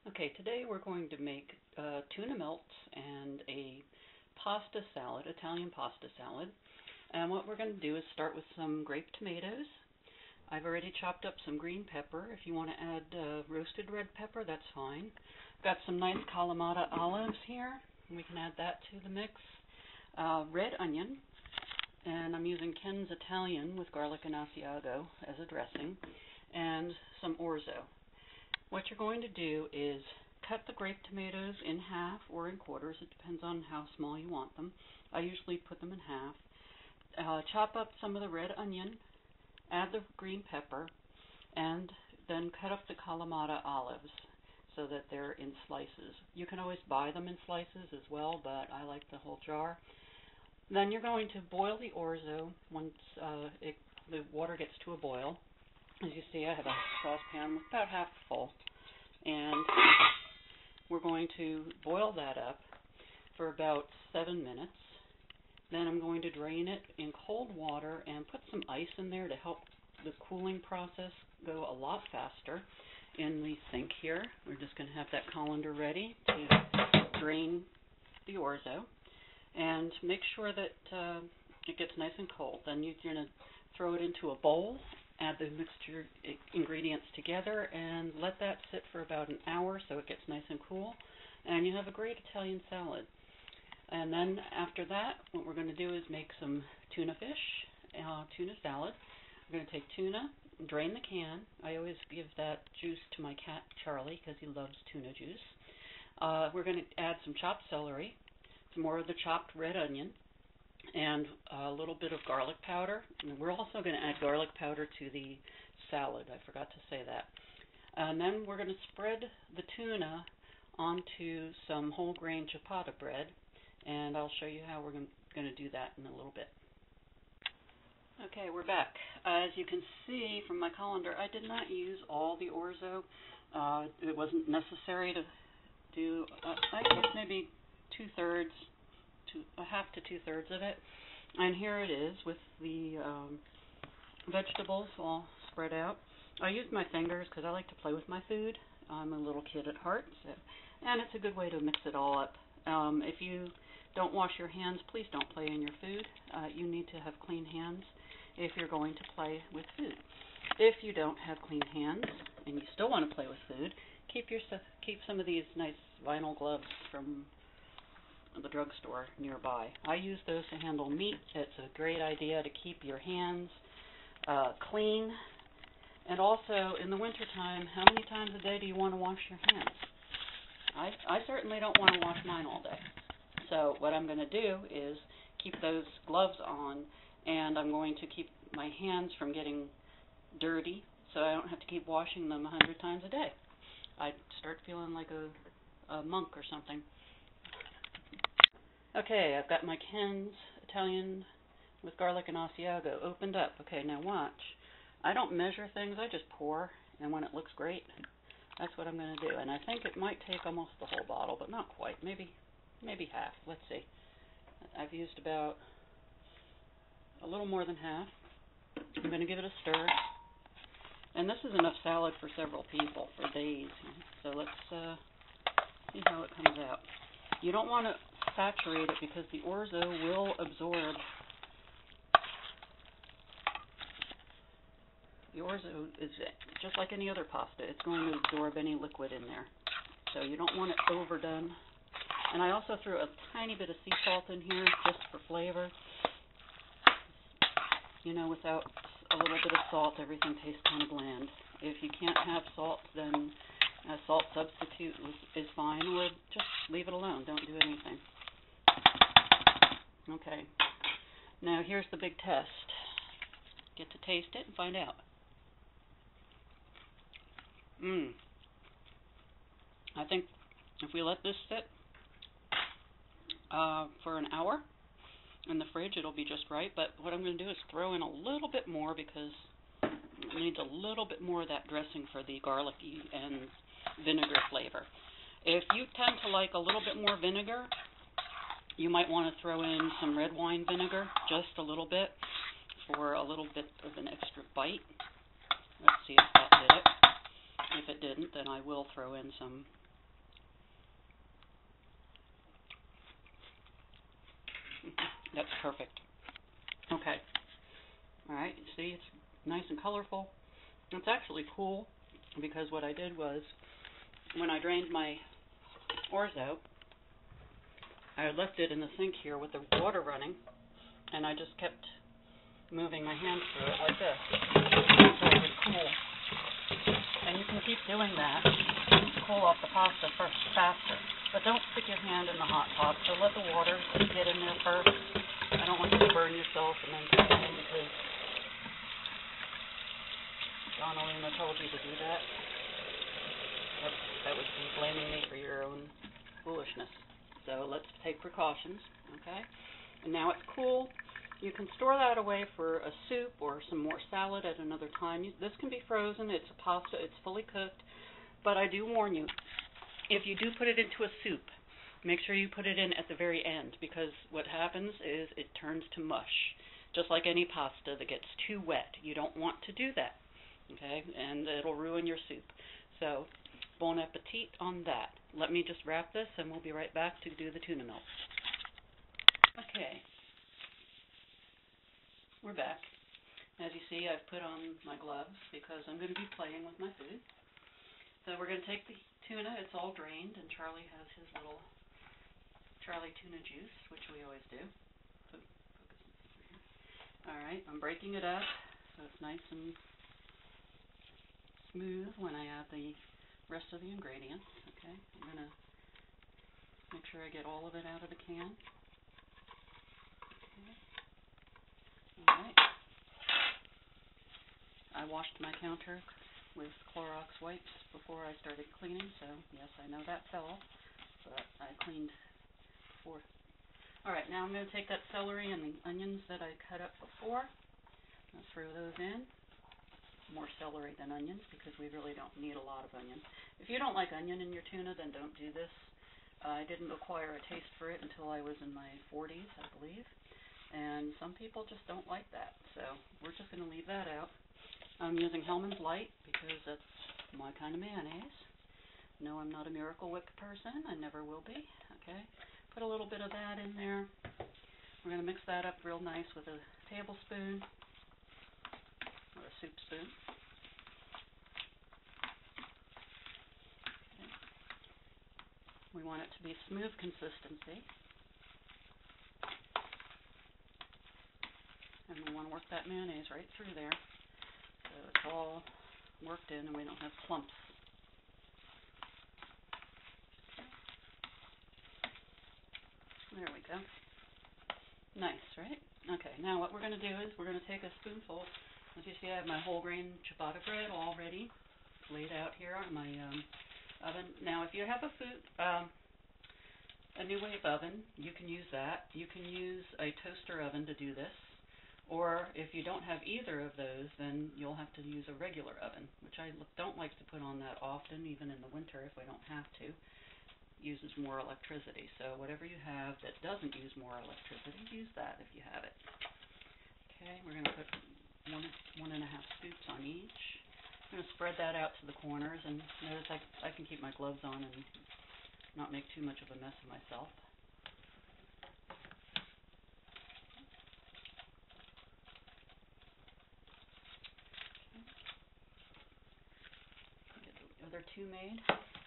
Okay, today we're going to make tuna melts and a pasta salad, Italian pasta salad. And what we're going to do is start with some grape tomatoes. I've already chopped up some green pepper. If you want to add roasted red pepper, that's fine. Got some nice Kalamata olives here. We can add that to the mix. Red onion, and I'm using Ken's Italian with garlic and Asiago as a dressing, and some orzo. What you're going to do is cut the grape tomatoes in half or in quarters. It depends on how small you want them. I usually put them in half. Chop up some of the red onion, add the green pepper, and then cut up the Kalamata olives so that they're in slices. You can always buy them in slices as well, but I like the whole jar. Then you're going to boil the orzo once the water gets to a boil. As you see, I have a saucepan with about half full, and we're going to boil that up for about 7 minutes. Then I'm going to drain it in cold water and put some ice in there to help the cooling process go a lot faster. In the sink here, we're just going to have that colander ready to drain the orzo, and make sure that it gets nice and cold. Then you're going to throw it into a bowl, add the mixture ingredients together, and let that sit for about an hour so it gets nice and cool, and you have a great Italian salad. And then after that, what we're going to do is make some tuna fish, tuna salad. We're going to take tuna, drain the can. I always give that juice to my cat Charlie because he loves tuna juice. We're going to add some chopped celery, some more of the chopped red onion, and a little bit of garlic powder. And we're also going to add garlic powder to the salad. I forgot to say that. And then we're going to spread the tuna onto some whole grain ciabatta bread, and I'll show you how we're going to do that in a little bit. Okay, we're back. As you can see from my colander, I did not use all the orzo. It wasn't necessary to do, I guess maybe half to two-thirds of it. And here it is with the vegetables all spread out. I use my fingers because I like to play with my food. I'm a little kid at heart, and it's a good way to mix it all up. If you don't wash your hands, please don't play in your food. You need to have clean hands if you're going to play with food. If you don't have clean hands and you still want to play with food, keep some of these nice vinyl gloves from the drugstore nearby. I use those to handle meat. It's a great idea to keep your hands clean. And also, in the wintertime, how many times a day do you want to wash your hands? I certainly don't want to wash mine all day. So what I'm going to do is keep those gloves on, and I'm going to keep my hands from getting dirty so I don't have to keep washing them 100 times a day. I start feeling like a monk or something. Okay, I've got my Ken's Italian with garlic and Asiago opened up. Okay, now watch. I don't measure things, I just pour, and when it looks great, that's what I'm going to do. And I think it might take almost the whole bottle, but not quite. Maybe half. Let's see. I've used about a little more than half. I'm going to give it a stir. And this is enough salad for several people for days. So let's see how it comes out. You don't want to saturate it because the orzo will absorb. The orzo is just like any other pasta. It's going to absorb any liquid in there. So you don't want it overdone. And I also threw a tiny bit of sea salt in here just for flavor. You know, without a little bit of salt, everything tastes kind of bland. If you can't have salt, then a salt substitute is fine, or just leave it alone. Don't do anything. Okay. Now here's the big test. Get to taste it and find out. I think if we let this sit for an hour in the fridge, it'll be just right. But what I'm going to do is throw in a little bit more because it needs a little bit more of that dressing for the garlicky and vinegar flavor. If you tend to like a little bit more vinegar, you might want to throw in some red wine vinegar, just a little bit, for a little bit of an extra bite. Let's see if that did it. If it didn't, then I will throw in some That's perfect. Okay. All right. See, it's nice and colorful. It's actually cool because what I did was when I drained my ores out, I left it in the sink here with the water running, and I just kept moving my hands through it like this. So it would cool. And you can keep doing that to cool off the pasta first faster. But don't stick your hand in the hot pot, so let the water get in there first. I don't want you to burn yourself and then put it in because Donalina told you to do that. That would be blaming me for your own foolishness. So let's take precautions, okay? And now it's cool. You can store that away for a soup or some more salad at another time. This can be frozen. It's a pasta. It's fully cooked. But I do warn you, if you do put it into a soup, make sure you put it in at the very end because what happens is it turns to mush, just like any pasta that gets too wet. You don't want to do that, okay? And it'll ruin your soup. So bon appetit on that. Let me just wrap this and we'll be right back to do the tuna melt. Okay. We're back. As you see, I've put on my gloves because I'm going to be playing with my food. So we're going to take the tuna. It's all drained, and Charlie has his little Charlie tuna juice, which we always do. All right, I'm breaking it up so it's nice and smooth when I add the rest of the ingredients. Okay, I'm going to make sure I get all of it out of the can. Okay. All right. I washed my counter with Clorox wipes before I started cleaning, so yes, I know that fell, but I cleaned before. All right, now I'm going to take that celery and the onions that I cut up before. I'll throw those in. More celery than onions because we really don't need a lot of onion. If you don't like onion in your tuna, then don't do this. I didn't acquire a taste for it until I was in my 40s, I believe. And some people just don't like that, so we're just going to leave that out. I'm using Hellman's Light because that's my kind of mayonnaise. No, I'm not a Miracle Whip person. I never will be. Okay, put a little bit of that in there. We're going to mix that up real nice with a tablespoon or a soup spoon. Okay. We want it to be smooth consistency. And we want to work that mayonnaise right through there so it's all worked in and we don't have clumps. There we go. Nice, right? Okay, now what we're going to do is we're going to take a spoonful. As you see, I have my whole grain ciabatta bread all ready, laid out here on my oven. Now, if you have a New Wave oven, you can use that. You can use a toaster oven to do this. Or if you don't have either of those, then you'll have to use a regular oven, which I don't like to put on that often, even in the winter if I don't have to. It uses more electricity. So whatever you have that doesn't use more electricity, use that if you have it. Okay, we're going to put one and a half scoops on each. I'm going to spread that out to the corners, and notice I can keep my gloves on and not make too much of a mess of myself. Other two made.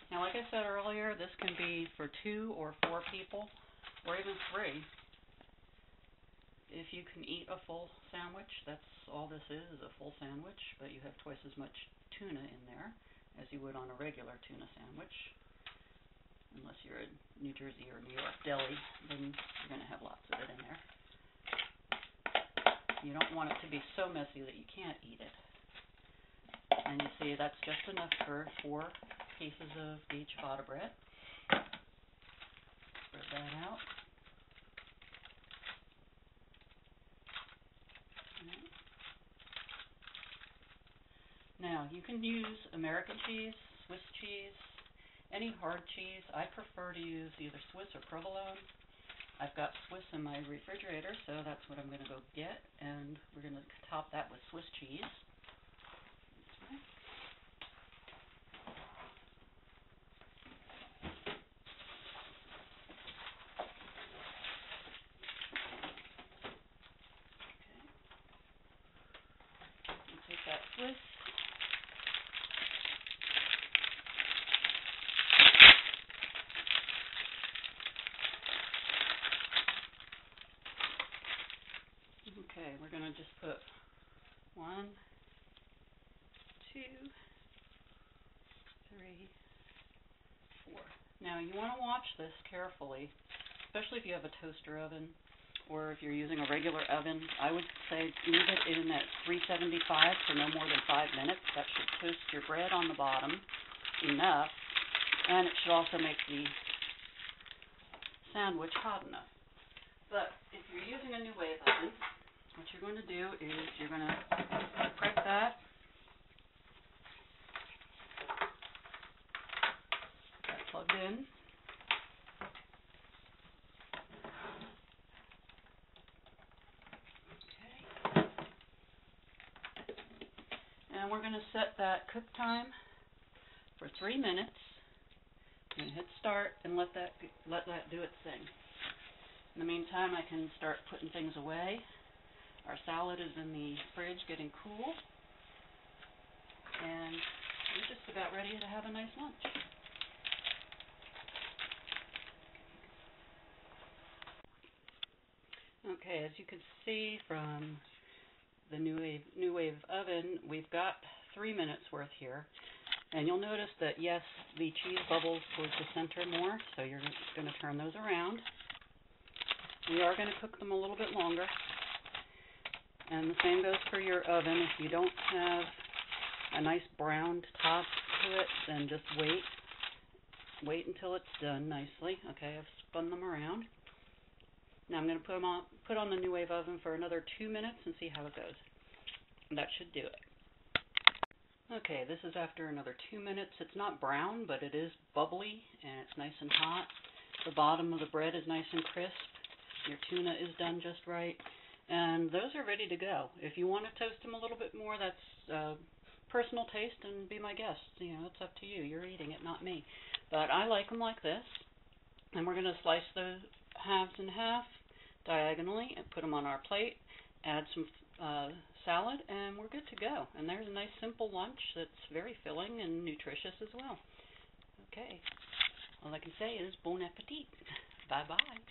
Now, like I said earlier, this can be for 2 or 4 people, or even 3. If you can eat a full sandwich, that's all this is a full sandwich, but you have twice as much tuna in there as you would on a regular tuna sandwich. Unless you're in New Jersey or New York deli, then you're going to have lots of it in there. You don't want it to be so messy that you can't eat it. And you see that's just enough for 4 pieces of the ciabatta bread. Spread that out. Now, you can use American cheese, Swiss cheese, any hard cheese. I prefer to use either Swiss or provolone. I've got Swiss in my refrigerator, so that's what I'm going to go get. And we're going to top that with Swiss cheese. Okay, we're going to just put 1, 2, 3, 4. Now you want to watch this carefully, especially if you have a toaster oven or if you're using a regular oven. I would say leave it in at 375 for no more than 5 minutes. That should toast your bread on the bottom enough, and it should also make the sandwich hot enough. But if you're using a new wave oven, what you're going to do is you're going to prep that. Get that plugged in. Okay. And we're going to set that cook time for 3 minutes. I'm going to hit start and let that do its thing. In the meantime, I can start putting things away. Our salad is in the fridge getting cool, and we're just about ready to have a nice lunch. Okay, as you can see from the new wave oven, we've got 3 minutes worth here. And you'll notice that, yes, the cheese bubbles towards the center more, so you're going to turn those around. We are going to cook them a little bit longer. And the same goes for your oven. If you don't have a nice browned top to it, then just wait. Wait until it's done nicely. Okay, I've spun them around. Now I'm going to put on the new wave oven for another 2 minutes and see how it goes. That should do it. Okay, this is after another 2 minutes. It's not brown, but it is bubbly, and it's nice and hot. The bottom of the bread is nice and crisp. Your tuna is done just right. And those are ready to go. If you want to toast them a little bit more, that's personal taste, and be my guest. You know, it's up to you. You're eating it, not me. But I like them like this. And we're going to slice the halves in half diagonally and put them on our plate. Add some salad, and we're good to go. And there's a nice simple lunch that's very filling and nutritious as well. Okay. All I can say is bon appetit. Bye-bye.